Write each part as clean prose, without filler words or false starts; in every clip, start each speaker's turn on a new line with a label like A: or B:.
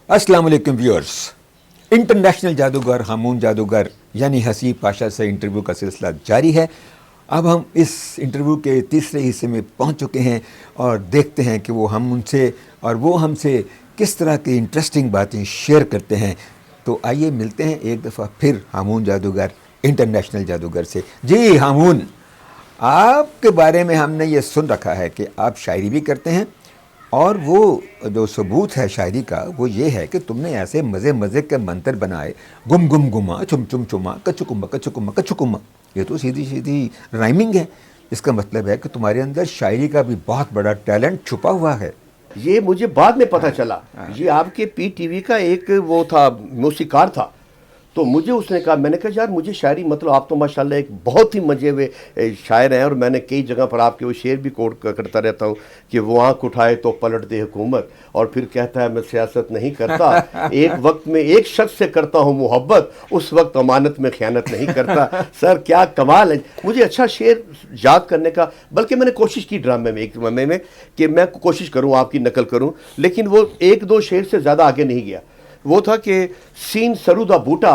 A: अस्सलाम वालेकुम viewers. International जादूगर हामून जादूगर यानी हसीब पाशा से इंटरव्यू का सिलसिला जारी है। अब हम इस इंटरव्यू के तीसरे हिस्से में पहुंच चुके हैं और देखते हैं कि वो हम उनसे और वो हमसे किस तरह की इंटरेस्टिंग बातें शेयर करते हैं। तो आइए मिलते हैं एक दफ़ा फिर हामून जादूगर इंटरनेशनल जादूगर से। जी हामून, आपके बारे में हमने ये सुन रखा है कि आप शायरी भी करते हैं और वो जो सबूत है शायरी का वो ये है कि तुमने ऐसे मज़े मज़े के मंत्र बनाए, गुम गुम गुमा, चुम चुम चुमा, कचुकुमा कचुकुमा कचुकुमा। ये तो सीधी सीधी राइमिंग है। इसका मतलब है कि तुम्हारे अंदर शायरी का भी बहुत बड़ा टैलेंट छुपा हुआ है।
B: ये मुझे बाद में पता चला। ये आपके PTV का एक वो था, मौसीकार था। तो मुझे उसने कहा, मैंने कहा यार मुझे शायरी मतलब आप तो माशाल्लाह एक बहुत ही मजे हुए शायर हैं और मैंने कई जगह पर आपके वो शेर भी कोट करता रहता हूँ कि वो आँख उठाए तो पलट दे हुकूमत, और फिर कहता है मैं सियासत नहीं करता, एक वक्त में एक शख्स से करता हूँ मोहब्बत, उस वक्त अमानत में ख़यानत नहीं करता। सर क्या कमाल है। मुझे अच्छा शेर याद करने का, बल्कि मैंने कोशिश की ड्रामे में, एक ड्रामे में कि मैं कोशिश करूँ आपकी नकल करूँ, लेकिन वो एक दो शेर से ज़्यादा आगे नहीं गया। वो था कि सीन सरू दा बूटा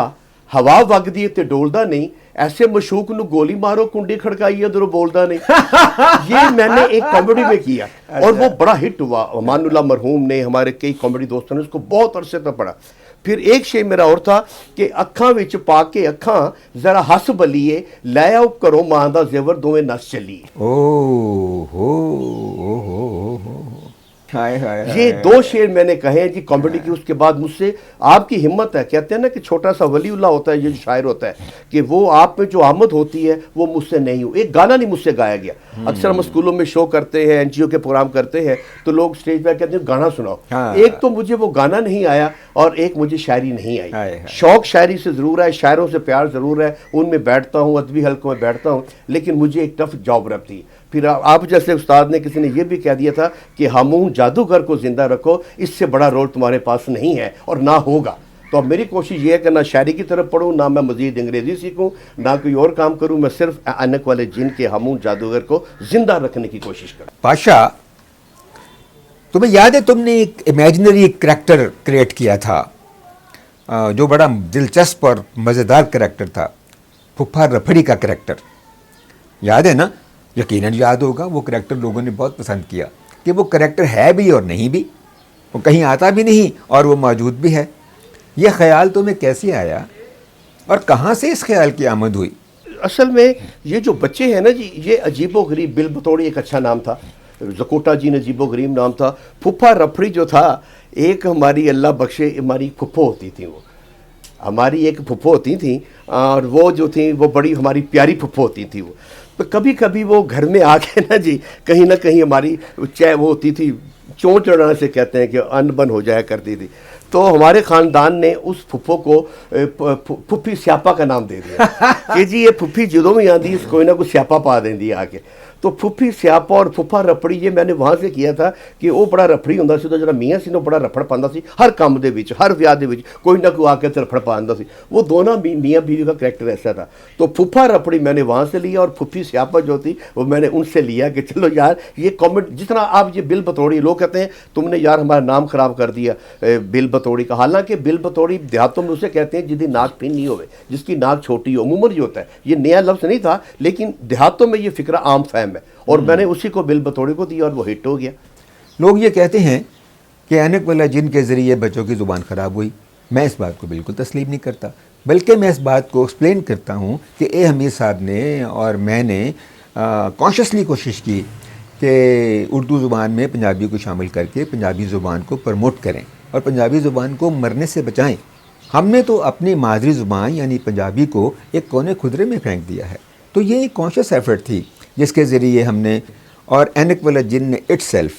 B: हवा वगदी ते डोलदा नहीं, ऐसे मशूक नु गोली मारो कुंडी खड़काई उधरों बोलदा नहीं। ये मैंने एक कॉमेडी में किया और वो बड़ा हिट हुआ। अमानुल्लाह मरहूम ने, हमारे कई कॉमेडी दोस्तों ने उसको बहुत अरसे तक पढ़ा। फिर एक शेर मेरा और था कि अखां विच पा के अखां जरा हस बलीए, लै आओ घरों मां दा जेवर दोवें नस चलीए।
A: ओ हो हाय हाय।
B: ये दो शेर मैंने कहे हैं जी कॉमेडी की। उसके बाद मुझसे आपकी हिम्मत है, कहते हैं ना कि छोटा सा वलीउल्लाह होता है, ये जो शायर होता है कि वो आप में जो आमद होती है वो मुझसे नहीं हो। एक गाना नहीं मुझसे गाया गया। अक्सर हम स्कूलों में शो करते हैं, NGO के प्रोग्राम करते हैं, तो लोग स्टेज पर कहते हैं गाना सुनाओ। एक तो मुझे वो गाना नहीं आया और एक मुझे शायरी नहीं आई। शौक शायरी से ज़रूर है, शायरों से प्यार ज़रूर है, उनमें बैठता हूँ, अदबी हल्कों में बैठता हूँ, लेकिन मुझे एक टफ जॉब रखती है। फिर आप जैसे उस्ताद ने, किसी ने ये भी कह दिया था कि हामून जादूगर को जिंदा रखो, इससे बड़ा रोल तुम्हारे पास नहीं है और ना होगा। तो अब मेरी कोशिश ये है कि ना शायरी की तरफ पढ़ूँ, ना मैं मज़ीद अंग्रेज़ी सीखूँ, ना कोई और काम करूँ। मैं सिर्फ ऐनक वाले जिन के हामून जादूगर को जिंदा रखने की कोशिश करूँ।
A: पाशा, तुम्हें याद है तुमने एक इमेजिनरी करैक्टर क्रिएट किया था जो बड़ा दिलचस्प और मज़ेदार करैक्टर था, फुफा रफड़ी का करैक्टर, याद है ना? यकीनन याद होगा। वो करैक्टर लोगों ने बहुत पसंद किया कि वो करैक्टर है भी और नहीं भी, वो कहीं आता भी नहीं और वो मौजूद भी है। ये ख्याल तुम्हें कैसे आया और कहाँ से इस ख्याल की आमद हुई?
B: असल में ये जो बच्चे हैं ना जी, ये अजीबो गरीब, बिल बतौड़ी एक अच्छा नाम था, ज़कोटा जी ने अजीबो गरीब नाम था। फुफा रफड़ी जो था, एक हमारी अल्लाह बख्शे हमारी फुप्पो होती थी, वो हमारी एक फुप्पो होती थी और वो जो थी वो बड़ी हमारी प्यारी फुप्पो होती थी। वो तो कभी कभी वो घर में आके ना जी कहीं ना कहीं हमारी चाहे वो होती थी चोंच लड़ाने से, कहते हैं कि अनबन हो जाया करती थी। तो हमारे ख़ानदान ने उस फुप्पो को फुप्पी स्यापा का नाम दे दिया कि जी ये फुप्पी जदों भी आती कोई ना कोई स्यापा पा देंदी आके। तो फुप्पी स्यापा और फुफा रफड़ी ये मैंने वहाँ से किया था कि वो बड़ा रफड़ी होंदा सी, तो जरा मियाँ सी बड़ा रफड़ पांदा सी, हर काम दे विच, हर विआह दे विच कोई ना कोई आके रफड़ पांदा सी। वो दोनों मियाँ बीवी का करैक्टर ऐसा था। तो फुफा रफड़ी मैंने वहाँ से लिया और फुप्पी स्यापा जो थी वो मैंने उनसे लिया कि चलो यार ये कॉमेंट, जितना आप ये बिल बतौड़ी, लोग कहते हैं तुमने यार हमारा नाम ख़राब कर दिया बिल बतौड़ी का। हालांकि बिल बतौड़ी देहातों में उसे कहते हैं जिसकी नाक पिन नहीं होवे, जिसकी नाक छोटी हो, अमूमन जो होता है। ये नया लफ्ज़ नहीं था, लेकिन देहातों में ये फ़िक्रा आम फहम है और मैंने उसी को बिल बतौड़ी को दिया और वो हिट हो गया।
A: लोग ये कहते हैं कि ऐनक वाला जिन के ज़रिए बच्चों की ज़ुबान ख़राब हुई। मैं इस बात को बिल्कुल तस्लीम नहीं करता, बल्कि मैं इस बात को एक्सप्लेन करता हूँ कि ए हमीद साहब ने और मैंने कॉन्शियसली कोशिश की कि उर्दू ज़ुबान में पंजाबी को शामिल करके पंजाबी ज़ुबान को प्रमोट करें और पंजाबी ज़ुबान को मरने से बचाएं। हमने तो अपनी मादरी ज़ुबान यानी पंजाबी को एक कोने खुदरे में फेंक दिया है। तो ये एक कॉन्शियस एफर्ट थी जिसके ज़रिए हमने और ऐनक वाला जिन ने इटसेल्फ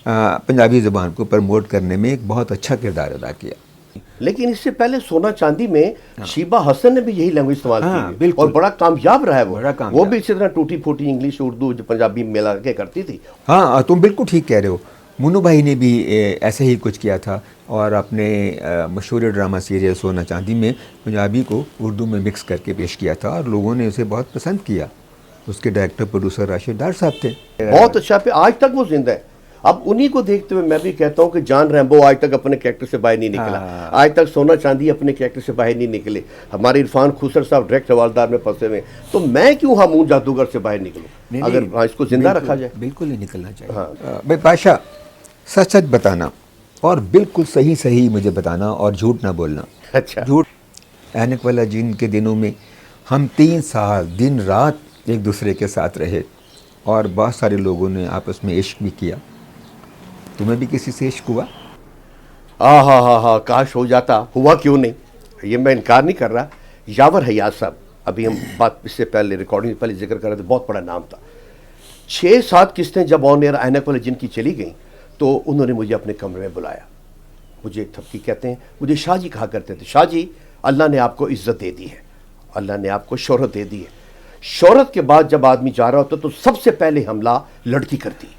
A: पंजाबी ज़ुबान को प्रमोट करने में एक बहुत अच्छा किरदार अदा किया।
B: लेकिन इससे पहले सोना चांदी में शीबा हसन ने भी यही लैंग्वेज इस्तेमाल की और बड़ा कामयाब रहा है वो भी इसी तरह टूटी फूटी इंग्लिश उर्दू पंजाबी मिला के करती थी।
A: हाँ, तुम बिल्कुल ठीक कह रहे हो। मुन्नू भाई ने भी ऐसे ही कुछ किया था और अपने मशहूर ड्रामा सीरियल सोना चांदी में पंजाबी को उर्दू में मिक्स करके पेश किया था और लोगों ने उसे बहुत पसंद किया। उसके डायरेक्टर प्रोड्यूसर राशिद डार साहब थे।
B: बहुत अच्छा पे आज तक वो जिंदा है। اب انہی کو دیکھتے ہوئے میں بھی کہتا ہوں کہ جان ریمبو آج تک اپنے کریکٹر سے باہر نہیں نکلا، آج تک سونا چاندی اپنے کریکٹر سے باہر نہیں نکلے، ہمارے عرفان خوسر صاحب ڈائریکٹ حوالدار میں پھنسے ہوئے، تو میں کیوں ہامون جادوگر سے باہر نکلوں اگر اس کو زندہ رکھا جائے؟
A: بالکل نہیں نکلنا چاہیے۔ بھائی پاشا، سچ سچ بتانا اور بالکل صحیح صحیح مجھے بتانا اور جھوٹ نہ بولنا۔
B: اچھا،
A: جھوٹ اینک والا جن کے دنوں میں ہم 3 سال دن رات ایک دوسرے کے ساتھ رہے اور بہت سارے لوگوں نے آپس میں عشق بھی کیا۔ تمہیں بھی کسی سے عشق ہوا؟
B: ہاں کاش ہو جاتا، ہوا کیوں نہیں، یہ میں انکار نہیں کر رہا۔ یاور حیات صاحب، ابھی ہم بات اس سے پہلے ریکارڈنگ سے پہلے ذکر کر رہے تھے، بہت بڑا نام تھا۔ 6-7 قسطیں جب آن ایئر اینک والے جن کی چلی گئیں تو انہوں نے مجھے اپنے کمرے میں بلایا، مجھے تھپکی کہتے ہیں، مجھے شاہ جی کہا کرتے تھے، شاہ جی اللہ نے آپ کو عزت دے دی ہے، اللہ نے آپ کو شہرت دے دی ہے، شہرت کے بعد جب آدمی جا رہا ہوتا تو سب سے پہلے حملہ لڑکی کرتی ہے،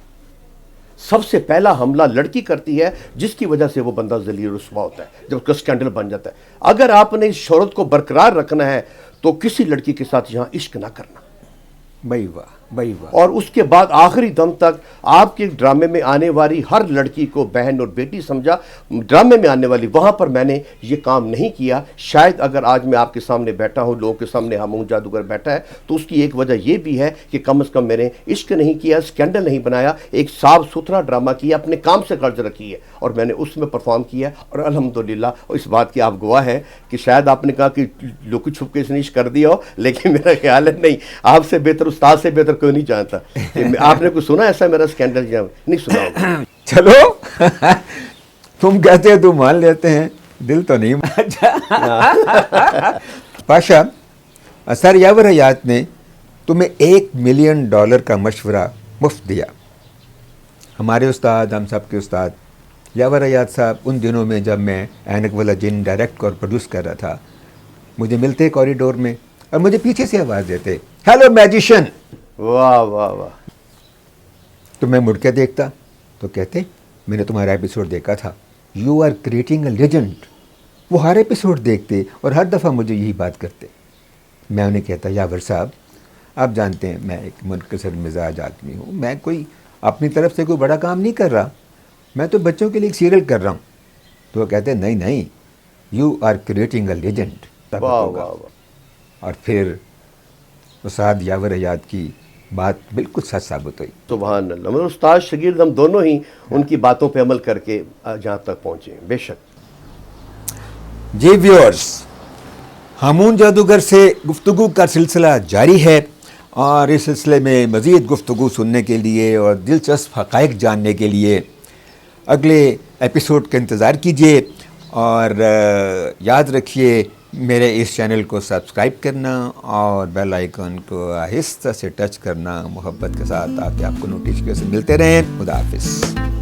B: سب سے پہلا حملہ لڑکی کرتی ہے، جس کی وجہ سے وہ بندہ ذلیل رسوا ہوتا ہے، جب اس کا سکینڈل بن جاتا ہے۔ اگر آپ نے اس شہرت کو برقرار رکھنا ہے تو کسی لڑکی کے ساتھ یہاں عشق نہ کرنا،
A: بھائی واہ بھائی واہ۔
B: اور اس کے بعد آخری دم تک آپ کے ڈرامے میں آنے والی ہر لڑکی کو بہن اور بیٹی سمجھا، ڈرامے میں آنے والی، وہاں پر میں نے یہ کام نہیں کیا۔ شاید اگر آج میں آپ کے سامنے بیٹھا ہوں، لوگوں کے سامنے ہامون جادوگر بیٹھا ہے، تو اس کی ایک وجہ یہ بھی ہے کہ کم از کم میں نے عشق نہیں کیا، سکینڈل نہیں بنایا، ایک صاف ستھرا ڈرامہ کیا، اپنے کام سے غرض رکھی ہے اور میں نے اس میں پرفارم کیا، اور الحمدللہ اس بات کی آپ گواہ ہیں کہ شاید آپ نے کہا کہ لک چھپ کے اس نے عشق کر دیا ہو، لیکن میرا خیال ہے نہیں، آپ سے بہتر، استاد سے بہتر کوئی نہیں جانتا۔ آپ نے کچھ سنا ایسا میرا سکینڈل؟ یا نہیں سنا ہوگا؟
A: چلو تم کہتے ہو تو مان لیتے ہیں، دل تو نہیں پاشا، سر یاور حیات نے تمہیں $1 ملین کا مشورہ مفت دیا۔ ہمارے استاد، ہم سب کے استاد یاور حیات صاحب، ان دنوں میں جب میں اینک والا جن ڈائریکٹ اور پروڈیوس کر رہا تھا، مجھے ملتے کوریڈور میں اور مجھے پیچھے سے آواز دیتے، ہیلو میجیشین۔
B: واہ واہ واہ۔
A: تو میں مڑ کے دیکھتا تو کہتے، میں نے تمہارا ایپیسوڈ دیکھا تھا، you are creating a legend. وہ ہر ایپیسوڈ دیکھتے اور ہر دفعہ مجھے یہی بات کرتے۔ میں انہیں کہتا، یاور صاحب آپ جانتے ہیں میں ایک منکسر مزاج آدمی ہوں، میں کوئی اپنی طرف سے کوئی بڑا کام نہیں کر رہا، میں تو بچوں کے لیے ایک سیریل کر رہا ہوں۔ تو وہ کہتے نہیں نہیں، you are creating a legend.
B: واہ واہ واہ۔
A: اور پھر استاد یاور حیات کی بات بالکل سچ ثابت ہوئی۔
B: سبحان اللہ، مگر استاد شاگرد ہم دونوں ہی ان کی باتوں پہ عمل کر کے جہاں تک پہنچے ہیں، بے شک۔
A: جی ویورز، ہامون جادوگر سے گفتگو کا سلسلہ جاری ہے، اور اس سلسلے میں مزید گفتگو سننے کے لیے اور دلچسپ حقائق جاننے کے لیے اگلے ایپیسوڈ کا انتظار کیجیے، اور یاد رکھیے میرے اس چینل کو سبسکرائب کرنا اور بیل آئیکن کو آہستہ سے ٹچ کرنا محبت کے ساتھ، تاکہ آپ کو نوٹیفیکیشن ملتے رہیں۔ خدا حافظ۔